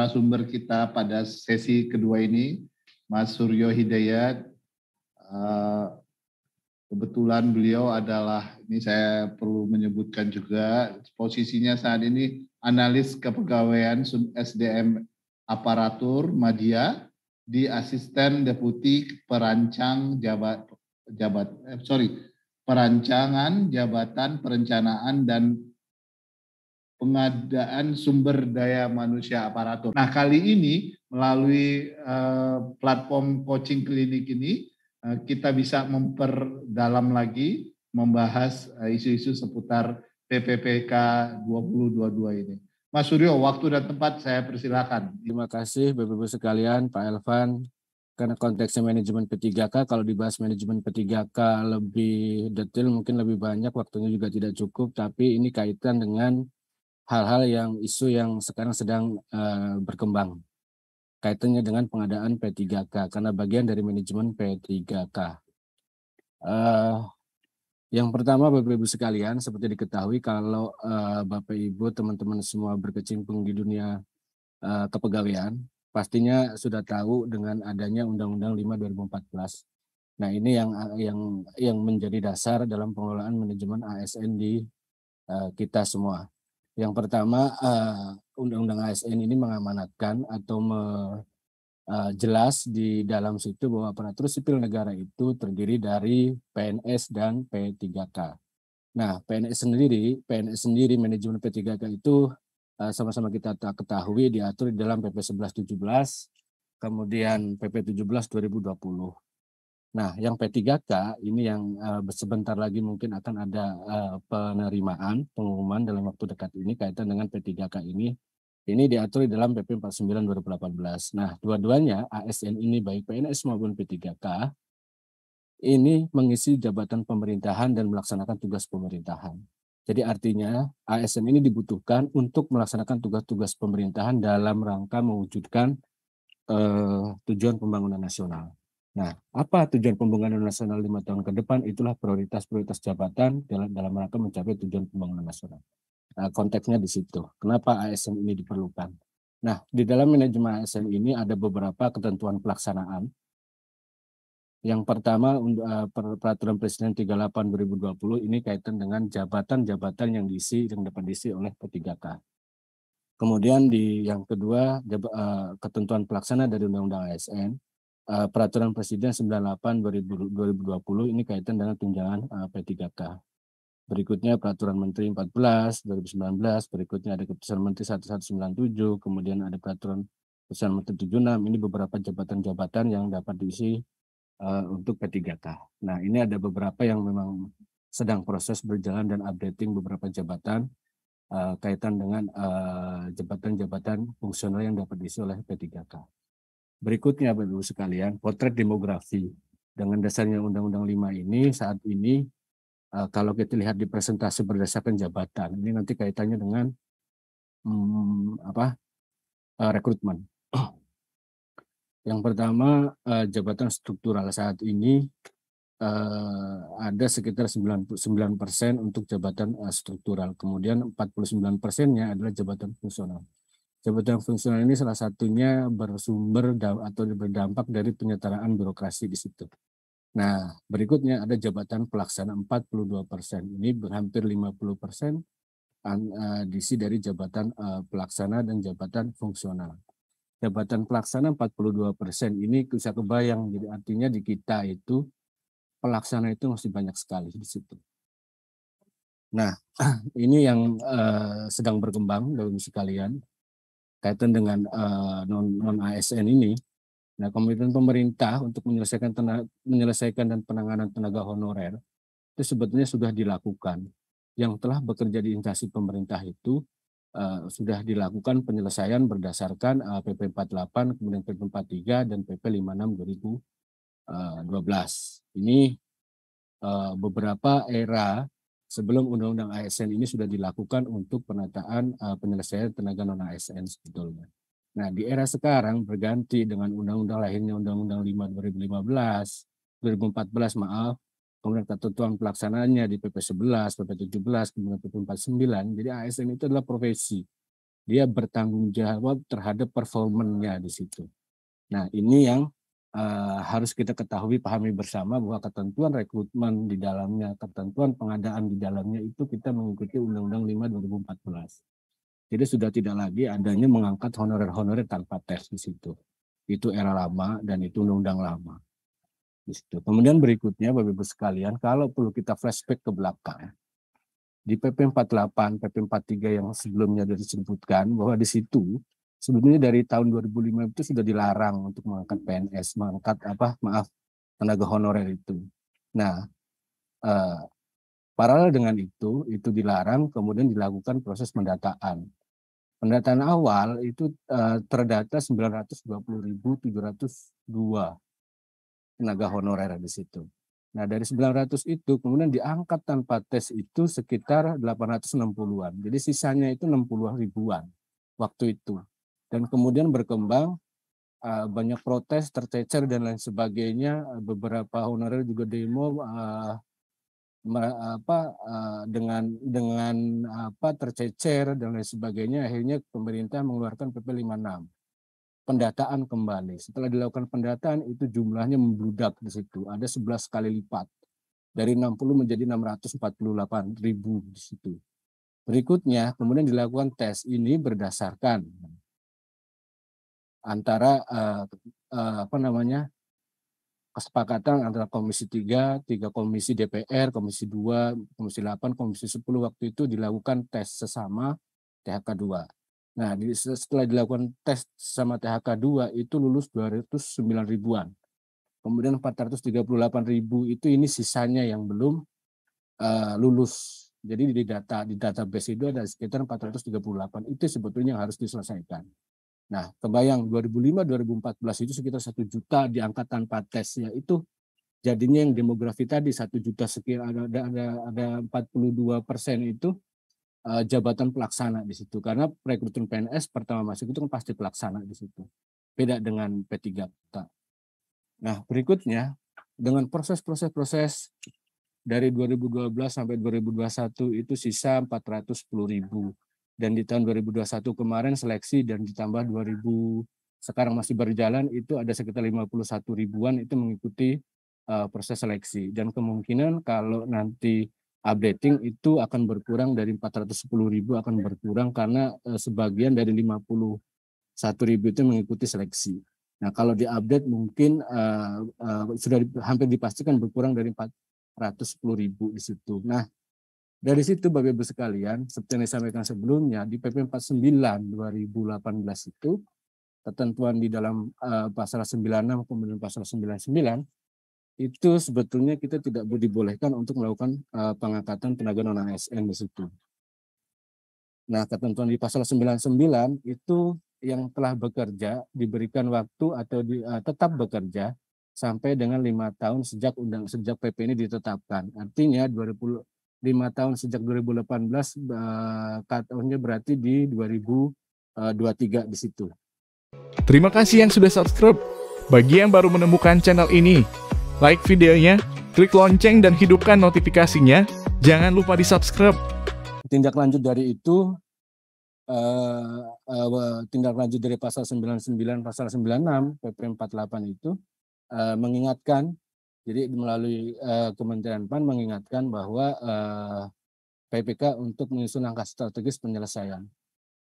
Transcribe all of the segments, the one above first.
narasumber kita pada sesi kedua ini, Mas Suryo Hidayat. Kebetulan beliau adalah, ini saya perlu menyebutkan juga, posisinya saat ini analis kepegawaian SDM aparatur Madya di asisten deputi perancangan jabatan perencanaan dan pengadaan sumber daya manusia aparatur. Nah, kali ini melalui platform coaching klinik ini kita bisa memperdalam lagi membahas isu-isu seputar PPPK 2022 ini. Mas Suryo, waktu dan tempat saya persilakan. Terima kasih Bapak-Ibu sekalian, Pak Elvan. Karena konteksnya manajemen P3K, kalau dibahas manajemen P3K lebih detail mungkin lebih banyak, waktunya juga tidak cukup, tapi ini kaitan dengan hal-hal yang isu yang sekarang sedang berkembang. Kaitannya dengan pengadaan P3K, karena bagian dari manajemen P3K. Yang pertama Bapak Ibu sekalian, seperti diketahui kalau Bapak Ibu teman-teman semua berkecimpung di dunia kepegawaian, pastinya sudah tahu dengan adanya Undang-Undang 5 2014. Nah, ini yang menjadi dasar dalam pengelolaan manajemen ASN di kita semua. Yang pertama, Undang-Undang ASN ini mengamanatkan atau jelas di dalam situ bahwa aparatur sipil negara itu terdiri dari PNS dan P3K. Nah, PNS sendiri manajemen P3K itu sama-sama kita ketahui diatur di dalam PP 1117, kemudian PP 17 2020. Nah, yang P3K ini yang sebentar lagi mungkin akan ada pengumuman dalam waktu dekat ini kaitan dengan P3K ini. Ini diatur di dalam PP 49 2018. Nah, dua-duanya ASN ini baik PNS maupun P3K ini mengisi jabatan pemerintahan dan melaksanakan tugas pemerintahan. Jadi artinya ASN ini dibutuhkan untuk melaksanakan tugas-tugas pemerintahan dalam rangka mewujudkan tujuan pembangunan nasional. Nah, apa tujuan pembangunan nasional 5 tahun ke depan? Itulah prioritas-prioritas jabatan dalam rangka mencapai tujuan pembangunan nasional. Nah, konteksnya di situ. Kenapa ASN ini diperlukan? Nah, di dalam manajemen ASN ini ada beberapa ketentuan pelaksanaan. Yang pertama, Peraturan Presiden 38 2020 ini kaitan dengan jabatan-jabatan yang dapat diisi oleh P3K. Kemudian yang kedua, ketentuan pelaksana dari Undang-Undang ASN, Peraturan Presiden 98 2020 ini kaitan dengan tunjangan P3K. Berikutnya Peraturan Menteri 14 2019, berikutnya ada Keputusan Menteri 1197, kemudian ada Peraturan Keputusan Menteri 76, ini beberapa jabatan-jabatan yang dapat diisi untuk P3K. Nah, ini ada beberapa yang memang sedang proses berjalan dan updating beberapa jabatan kaitan dengan jabatan-jabatan fungsional yang dapat diisi oleh P3K. Berikutnya Bapak Ibu sekalian, potret demografi. Dengan dasarnya Undang-Undang 5 ini saat ini kalau kita lihat di presentasi berdasarkan jabatan, ini nanti kaitannya dengan rekrutmen. Yang pertama, jabatan struktural saat ini ada sekitar 99% untuk jabatan struktural. Kemudian 49%-nya adalah jabatan fungsional. Jabatan fungsional ini salah satunya bersumber atau berdampak dari penyetaraan birokrasi di situ. Nah, berikutnya ada jabatan pelaksana 42%. Ini hampir 50% diisi dari jabatan pelaksana dan jabatan fungsional. Jabatan pelaksana 42% ini bisa kebayang, jadi artinya di kita itu pelaksana itu masih banyak sekali di situ. Nah, ini yang sedang berkembang Bapak-Ibu sekalian kaitan dengan non ASN ini. Nah, komitmen pemerintah untuk menyelesaikan dan penanganan tenaga honorer itu sebetulnya sudah dilakukan. Yang telah bekerja di instansi pemerintah itu sudah dilakukan penyelesaian berdasarkan PP 48, kemudian PP 43 dan PP 56 2012. Ini beberapa era sebelum Undang-Undang ASN ini sudah dilakukan untuk penataan penyelesaian tenaga non ASN sebetulnya. Nah, di era sekarang berganti dengan undang-undang lahirnya Undang-Undang 5 2014, kemudian ketentuan pelaksanaannya di PP 11, PP 17, kemudian PP 49. Jadi ASN itu adalah profesi. dia bertanggung jawab terhadap performanya di situ. Nah, ini yang harus kita ketahui, pahami bersama bahwa ketentuan rekrutmen di dalamnya, ketentuan pengadaan di dalamnya itu kita mengikuti Undang-Undang 5 2014. Jadi sudah tidak lagi adanya mengangkat honorer-honorer tanpa tes di situ. Itu era lama dan itu undang-undang lama. Di situ. Kemudian berikutnya Bapak Ibu sekalian, kalau perlu kita flashback ke belakang, di PP 48, PP 43 yang sebelumnya disebutkan bahwa di situ sebetulnya dari tahun 2005 itu sudah dilarang untuk mengangkat PNS, mengangkat tenaga honorer itu. Nah, paralel dengan itu dilarang, kemudian dilakukan proses pendataan. Pendataan awal itu terdata 920.702 tenaga honorer di situ. Nah, dari 900 itu kemudian diangkat tanpa tes itu sekitar 860-an. Jadi sisanya itu 60 ribuan waktu itu. Dan kemudian berkembang banyak protes, tercecer dan lain sebagainya. Beberapa honorer juga demo dengan tercecer dan lain sebagainya. Akhirnya pemerintah mengeluarkan PP 56. Pendataan kembali. Setelah dilakukan pendataan itu jumlahnya membludak di situ. Ada 11 kali lipat. Dari 60 menjadi 648.000 di situ. Berikutnya kemudian dilakukan tes ini berdasarkan antara kesepakatan antara Komisi 3 komisi DPR, Komisi 2, Komisi 8, Komisi 10 waktu itu dilakukan tes sesama THK 2. Nah, setelah dilakukan tes sama THK 2 itu lulus 209 ribuan. Kemudian 438 ribu itu ini sisanya yang belum lulus. Jadi di database itu ada sekitar 438. Itu sebetulnya yang harus diselesaikan. Nah, kebayang 2005-2014 itu sekitar 1 juta diangkat tanpa tes, ya itu jadinya yang demografi tadi 1 juta sekian, ada 42% itu jabatan pelaksana di situ, karena rekrutmen PNS pertama masuk itu kan pasti pelaksana di situ. Beda dengan P3K. Nah, berikutnya dengan proses dari 2012 sampai 2021 itu sisa 410.000. Dan di tahun 2021 kemarin seleksi dan ditambah 2000 sekarang masih berjalan itu ada sekitar 51 ribuan itu mengikuti proses seleksi. Dan kemungkinan kalau nanti updating itu akan berkurang dari 410.000 akan berkurang karena sebagian dari 51.000 itu mengikuti seleksi. Nah, kalau diupdate mungkin sudah hampir dipastikan berkurang dari 410.000 di situ. Nah, dari situ Bapak Ibu sekalian, seperti yang disampaikan sebelumnya di PP 49 2018 itu ketentuan di dalam pasal 96 kemudian pasal 99 itu sebetulnya kita tidak dibolehkan untuk melakukan pengangkatan tenaga non ASN di situ. Nah, ketentuan di pasal 99 itu yang telah bekerja diberikan waktu atau tetap bekerja sampai dengan 5 tahun sejak PP ini ditetapkan. Artinya 5 tahun sejak 2018 tahunnya berarti di 2023 di situ. Terima kasih yang sudah subscribe. Bagi yang baru menemukan channel ini, like videonya, klik lonceng dan hidupkan notifikasinya. Jangan lupa di-subscribe. Tindak lanjut dari itu, tindak lanjut dari pasal 99, pasal 96, PP 48 itu mengingatkan, jadi melalui Kementerian PAN mengingatkan bahwa PPK untuk menyusun langkah strategis penyelesaian.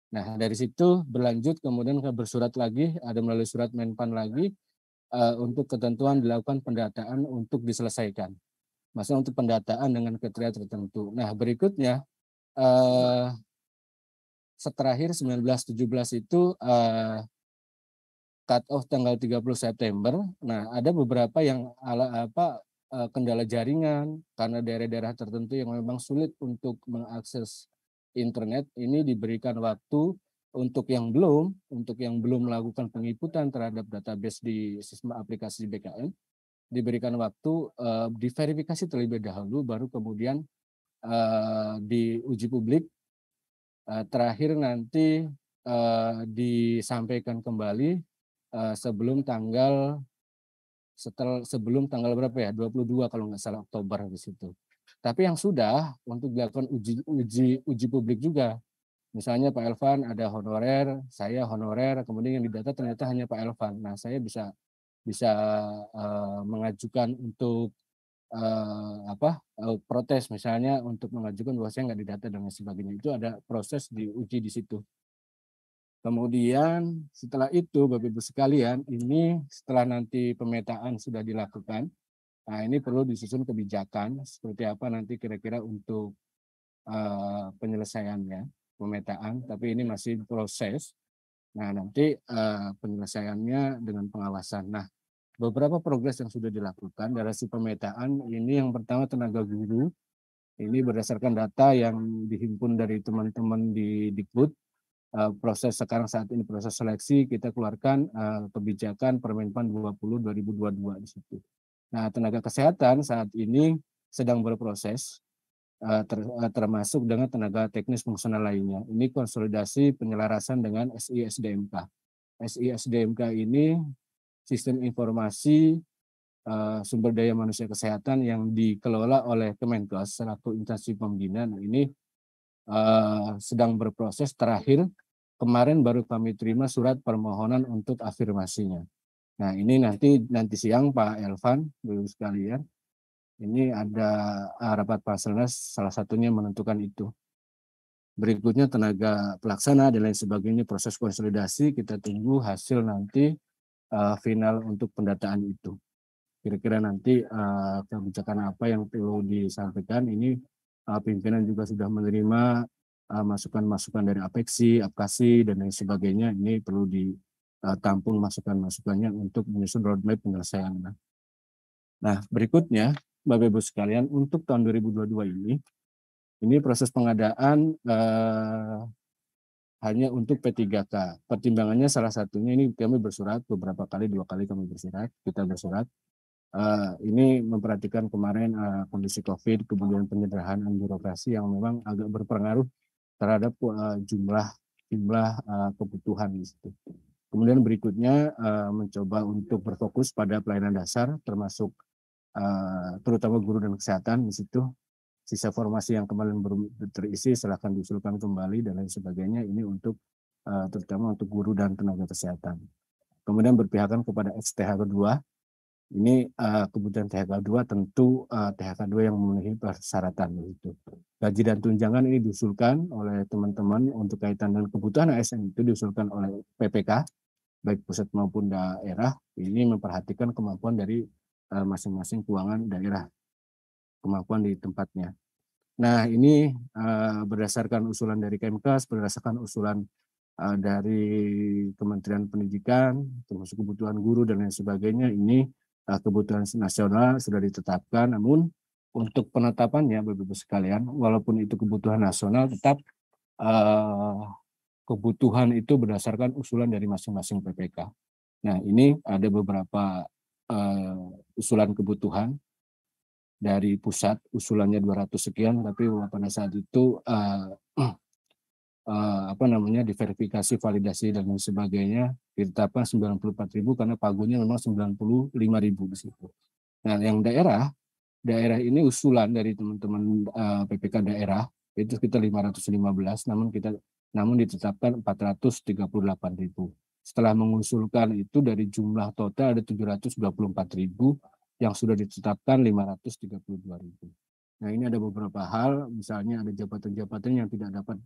Nah, dari situ berlanjut kemudian bersurat lagi, ada melalui surat Menpan lagi, untuk ketentuan dilakukan pendataan untuk diselesaikan. Maksudnya untuk pendataan dengan kriteria tertentu. Nah, berikutnya terakhir 19-17 itu cut off tanggal 30 September. Nah, ada beberapa yang kendala jaringan karena daerah-daerah tertentu yang memang sulit untuk mengakses internet, ini diberikan waktu untuk yang belum melakukan penginputan terhadap database di sistem aplikasi BKN, diberikan waktu diverifikasi terlebih dahulu, baru kemudian diuji publik. Terakhir nanti disampaikan kembali sebelum tanggal berapa ya, 22 kalau nggak salah, Oktober di situ. Tapi yang sudah untuk dilakukan uji publik juga Misalnya Pak Elvan ada honorer, saya honorer, kemudian yang didata ternyata hanya Pak Elvan. Nah, saya bisa mengajukan untuk protes, misalnya untuk mengajukan bahwa saya nggak didata dan lain sebagainya. Itu ada proses diuji di situ. Kemudian setelah itu Bapak Ibu sekalian, ini setelah nanti pemetaan sudah dilakukan, nah ini perlu disusun kebijakan seperti apa nanti kira-kira untuk penyelesaiannya, pemetaan, tapi ini masih proses. Nah, nanti penyelesaiannya dengan pengawasan. Nah, beberapa progres yang sudah dilakukan dari si pemetaan ini, yang pertama tenaga guru, ini berdasarkan data yang dihimpun dari teman-teman di Dikbud. Proses sekarang saat ini proses seleksi, kita keluarkan kebijakan Permenpan 20/2022 di situ. Nah, tenaga kesehatan saat ini sedang berproses, termasuk dengan tenaga teknis fungsional lainnya. Ini konsolidasi penyelarasan dengan SI-SDMK. SI-SDMK ini sistem informasi sumber daya manusia kesehatan yang dikelola oleh Kemenkes selaku instansi pembina. Nah, ini sedang berproses. Terakhir kemarin baru kami terima surat permohonan untuk afirmasinya. Nah, ini nanti siang Pak Elvan, Bapak sekalian, ini ada rapat Parselnas, salah satunya menentukan itu. Berikutnya tenaga pelaksana dan lain sebagainya, proses konsolidasi, kita tunggu hasil nanti final untuk pendataan itu. Kira-kira nanti kebijakan apa yang perlu disampaikan, ini pimpinan juga sudah menerima masukan-masukan dari APEKSI, APKASI, dan lain sebagainya. Ini perlu ditampung masukan-masukannya untuk menyusun roadmap penyelesaiannya. Nah, berikutnya, Bapak Ibu sekalian, untuk tahun 2022 ini proses pengadaan hanya untuk P3K. Pertimbangannya salah satunya ini kami bersurat beberapa kali, 2 kali kami bersurat, kita bersurat. Ini memperhatikan kemarin kondisi COVID, kemudian penyederhanaan birokrasi yang memang agak berpengaruh terhadap jumlah kebutuhan di situ. Kemudian berikutnya mencoba untuk berfokus pada pelayanan dasar, termasuk terutama guru dan kesehatan di situ. Sisa formasi yang kemarin belum terisi silahkan diusulkan kembali dan lain sebagainya. Ini untuk terutama untuk guru dan tenaga kesehatan. Kemudian berpihakan kepada XTH kedua. Ini kebutuhan THK 2 tentu THK 2 yang memenuhi persyaratan itu. Gaji dan tunjangan ini diusulkan oleh teman-teman untuk kaitan dengan kebutuhan ASN itu diusulkan oleh PPK baik pusat maupun daerah. Ini memperhatikan kemampuan dari masing-masing keuangan daerah, kemampuan di tempatnya. Nah, ini berdasarkan usulan dari Kemkes, berdasarkan usulan dari Kementerian Pendidikan, termasuk kebutuhan guru dan lain sebagainya, ini kebutuhan nasional sudah ditetapkan, namun untuk penetapannya Bapak Ibu sekalian, walaupun itu kebutuhan nasional, tetap kebutuhan itu berdasarkan usulan dari masing-masing PPK. Nah, ini ada beberapa usulan kebutuhan dari pusat, usulannya 200 sekian, tapi pada saat itu diverifikasi, validasi dan lain sebagainya ditetapkan 94.000 karena pagunya memang 95.000 di situ. Nah, yang daerah ini usulan dari teman-teman PPK daerah itu sekitar 515, namun ditetapkan 438.000. Setelah mengusulkan itu dari jumlah total ada 724.000 yang sudah ditetapkan 532.000. Nah, ini ada beberapa hal, misalnya ada jabatan-jabatan yang tidak dapat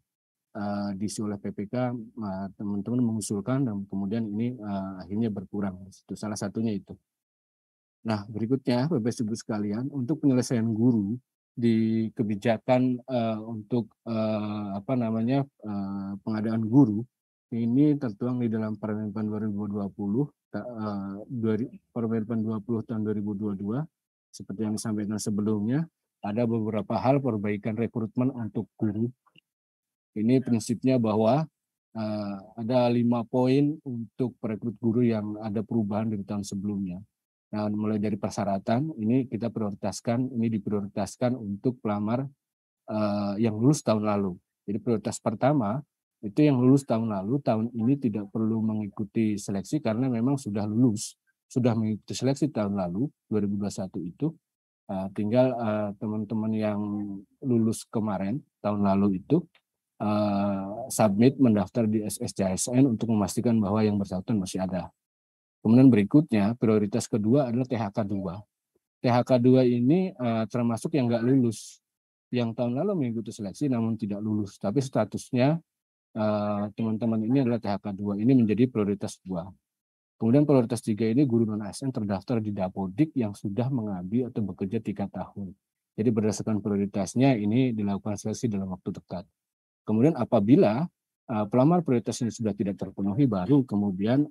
diisi oleh PPK, teman-teman mengusulkan dan kemudian ini akhirnya berkurang. Itu salah satunya itu. Nah, berikutnya Bapak Ibu sekalian, untuk penyelesaian guru di kebijakan untuk pengadaan guru ini tertuang di dalam Permenpan 2020 Permenpan 20 tahun 2022 seperti yang disampaikan sebelumnya. Ada beberapa hal perbaikan rekrutmen untuk guru. Ini prinsipnya bahwa ada 5 poin untuk perekrut guru yang ada perubahan dari tahun sebelumnya. Nah, mulai dari persyaratan, ini kita diprioritaskan untuk pelamar yang lulus tahun lalu. Jadi prioritas pertama itu yang lulus tahun lalu, tahun ini tidak perlu mengikuti seleksi karena memang sudah lulus, sudah mengikuti seleksi tahun lalu 2021 itu. Tinggal teman-teman yang lulus kemarin tahun lalu itu submit mendaftar di SSCASN untuk memastikan bahwa yang bersangkutan masih ada. Kemudian berikutnya prioritas kedua adalah THK 2. THK 2 ini termasuk yang nggak lulus. Yang tahun lalu mengikuti seleksi namun tidak lulus, tapi statusnya teman-teman ini adalah THK 2. Ini menjadi prioritas 2. Kemudian prioritas 3 ini guru non-ASN terdaftar di Dapodik yang sudah mengabdi atau bekerja 3 tahun. Jadi berdasarkan prioritasnya ini dilakukan seleksi dalam waktu dekat. Kemudian apabila pelamar prioritas ini sudah tidak terpenuhi, baru kemudian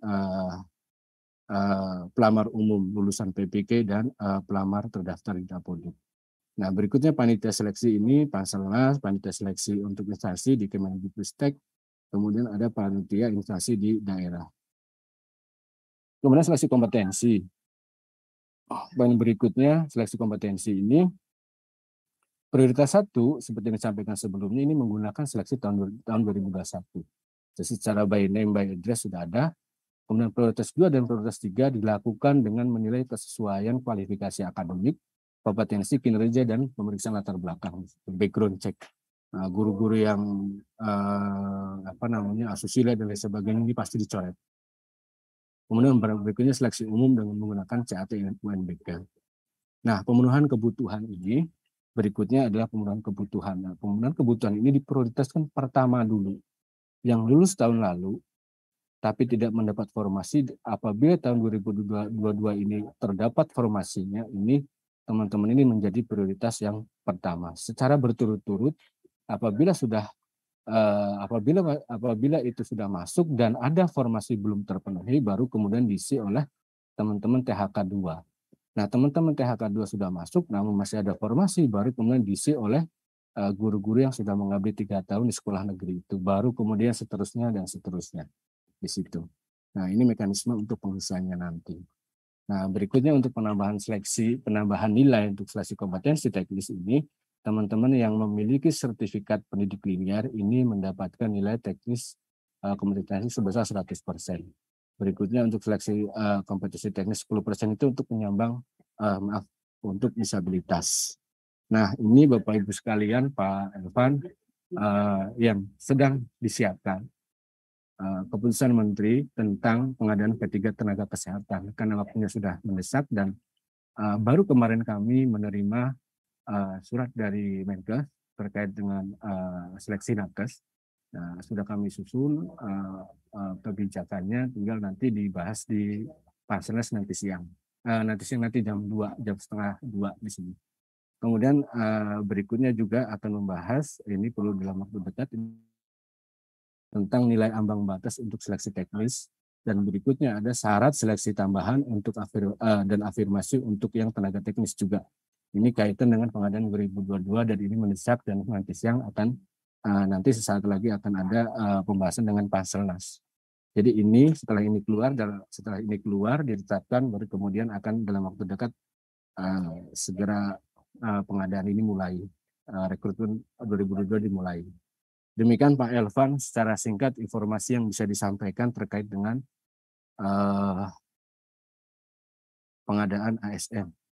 pelamar umum lulusan PPK dan pelamar terdaftar di Dapodik. Nah, berikutnya panitia seleksi ini Panselnas, panitia seleksi untuk instansi di Kemendikbudristek, kemudian ada panitia instansi di daerah. Kemudian seleksi kompetensi. Poin berikutnya seleksi kompetensi ini prioritas 1 seperti yang disampaikan sebelumnya ini menggunakan seleksi tahun 2021. Jadi secara by name by address sudah ada. Kemudian prioritas 2 dan prioritas 3 dilakukan dengan menilai kesesuaian kualifikasi akademik, kompetensi, kinerja, dan pemeriksaan latar belakang, background check. Nah, guru-guru yang asusila dan lain sebagainya ini pasti dicoret. Kemudian berikutnya seleksi umum dengan menggunakan CAT UNBK. Nah, pemenuhan kebutuhan ini berikutnya adalah pemenuhan kebutuhan. Nah, pemenuhan kebutuhan ini diprioritaskan pertama dulu. Yang lulus tahun lalu tapi tidak mendapat formasi, apabila tahun 2022 ini terdapat formasinya, ini teman-teman ini menjadi prioritas yang pertama. Secara berturut-turut, apabila itu sudah masuk dan ada formasi belum terpenuhi, baru kemudian diisi oleh teman-teman THK 2. Nah, teman-teman THK 2 sudah masuk, namun masih ada formasi, baru kemudian diisi oleh guru-guru yang sudah mengabdi 3 tahun di sekolah negeri itu, baru kemudian seterusnya dan seterusnya di situ. Nah, ini mekanisme untuk pengisiannya nanti. Nah, berikutnya untuk penambahan nilai untuk seleksi kompetensi teknis ini, teman-teman yang memiliki sertifikat pendidik linear ini mendapatkan nilai teknis kompetensi sebesar 100%. Berikutnya untuk seleksi kompetensi teknis 10% itu untuk penyambang untuk disabilitas. Nah, ini Bapak Ibu sekalian, Pak Elvan, yang sedang disiapkan keputusan Menteri tentang pengadaan P3 tenaga kesehatan karena waktunya sudah mendesak dan baru kemarin kami menerima surat dari Menkes terkait dengan seleksi nakes. Nah, sudah kami susun kebijakannya, tinggal nanti dibahas di Panselnas nanti siang. Nanti jam 2, jam setengah 2 di sini. Kemudian berikutnya juga akan membahas, ini perlu dalam waktu dekat, tentang nilai ambang batas untuk seleksi teknis, dan berikutnya ada syarat seleksi tambahan untuk dan afirmasi untuk yang tenaga teknis juga. Ini kaitan dengan pengadaan 2022 dan ini mendesak dan nanti siang akan nanti sesaat lagi akan ada pembahasan dengan Panselnas. Jadi ini setelah ini keluar ditetapkan, baru kemudian akan dalam waktu dekat segera pengadaan ini mulai, rekrutmen 2022 dimulai. Demikian Pak Elvan, secara singkat informasi yang bisa disampaikan terkait dengan pengadaan ASN.